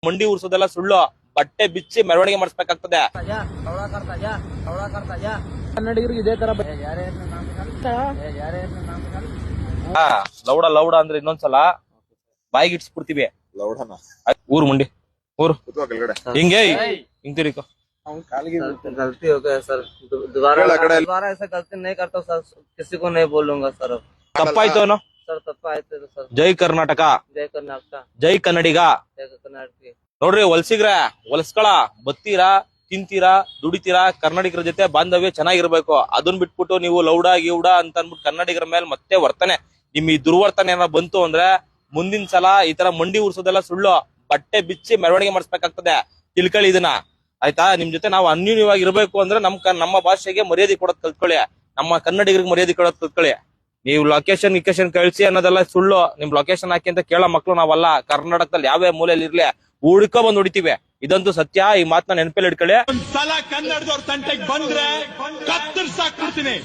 ಮಂಡಿ ಉರ್ಸೋದೆಲ್ಲ ಸುಳ್ಳು. ಬಟ್ಟೆ ಬಿಚ್ಚಿ ಮೆರವಣಿಗೆ ಮಾಡಿಸ್ಬೇಕಾಗ್ತದೆ. ಕನ್ನಡಿಗರಿಗೆ ಇದೇ ತರ ಲೌಡ ಲೌಡ ಅಂದ್ರೆ ಇನ್ನೊಂದ್ಸಲ ಬಾಯಿಗೆ ಇಟ್ಸ್ಬಿಡ್ತೀವಿ. ಊರು ಮಂಡಿ ಊರು ಹಿಂಗೆ ಹಿಂಗ್ ತಿರುಕೋ. गलती हो गया सर, दोबारा ऐसा गलती नहीं करता सर, किसी को नहीं बोलूंगा सर। ತಪ್ಪಾಯ್ತು ಅನ್ನೋ सर ತಪ್ಪಾಯ್ತು ಸರ್। ಜೈ ಕರ್ನಾಟಕ, ಜೈ ಕರ್ನಾಟಕ, ಜೈ ಕನ್ನಡಿಗ. ಜೈ ಕರ್ನಾಟಕ ನೋಡ್ರಿ ಹೊಲ್ಸಿಗ್ರ ಹೊಲ್ಸ್ಕೊಳ, ಬತ್ತೀರಾ, ತಿಂತೀರಾ, ದುಡಿತೀರಾ, ಕನ್ನಡಿಗರ ಜೊತೆ ಬಾಂಧವ್ಯ ಚೆನ್ನಾಗಿರ್ಬೇಕು. ಅದನ್ ಬಿಟ್ಬಿಟ್ಟು ನೀವು ಲೌಡ ಗಿೌಡ ಅಂತ ಅನ್ಬಿಟ್ಟು ಕನ್ನಡಿಗರ ಮೇಲೆ ಮತ್ತೆ ವರ್ತನೆ, ನಿಮ್ ಈ ದುರ್ವರ್ತನೆ ಏನಾರ ಬಂತು ಅಂದ್ರೆ ಮುಂದಿನ ಸಲ ಈ ತರ ಮಂಡಿ ಉರ್ಸೋದೆಲ್ಲ ಸುಳ್ಳು. ಬಟ್ಟೆ ಬಿಚ್ಚಿ ಮೆರವಣಿಗೆ ಮಾಡಿಸ್ಬೇಕಾಗ್ತದೆ. ತಿಳ್ಕೊಳ್ಳಿ ಇದನ್ನ, ಆಯ್ತಾ? ನಿಮ್ ಜೊತೆ ನಾವು ಅನ್ಯೂನ್ಯವಾಗಿ ಇರ್ಬೇಕು ಅಂದ್ರೆ ನಮ್ಮ ಭಾಷೆಗೆ ಮರ್ಯಾದೆ ಕೊಡೋದ್ ಕಲ್ತ್ಕೊಳ್ಳಿ, ನಮ್ಮ ಕನ್ನಡಿಗರಿಗೆ ಮರ್ಯಾದೆ ಕೊಡೋದ್ ಕಲ್ತ್ಕೊಳ್ಳಿ. ನೀವು ಲೊಕೇಶನ್ ಕಳಿಸಿ ಅನ್ನೋದೆಲ್ಲ ಸುಳ್ಳು. ನಿಮ್ ಲೊಕೇಶನ್ ಹಾಕಿ ಅಂತ ಕೇಳೋ ಮಕ್ಳು ನಾವಲ್ಲ. ಕರ್ನಾಟಕದಲ್ಲಿ ಯಾವ್ಯಾವ ಮೂಲೆಯಲ್ಲಿ ಇರ್ಲಿ ಹುಡ್ಕೊ ಬಂದ್ ಹೊಡಿತೀವಿ, ಇದಂತೂ ಸತ್ಯ. ಈ ಮಾತನ್ನ ನೆನಪಲ್ಲಿ ಇಟ್ಕೊಳ್ಳಿ. ಒಂದ್ಸಲ ಕನ್ನಡದವ್ರ ತಂಟೆಗೆ ಬಂದ್ರೆ ಕತ್ತರಿಸಾಕ್ಬಿಡ್ತೀನಿ.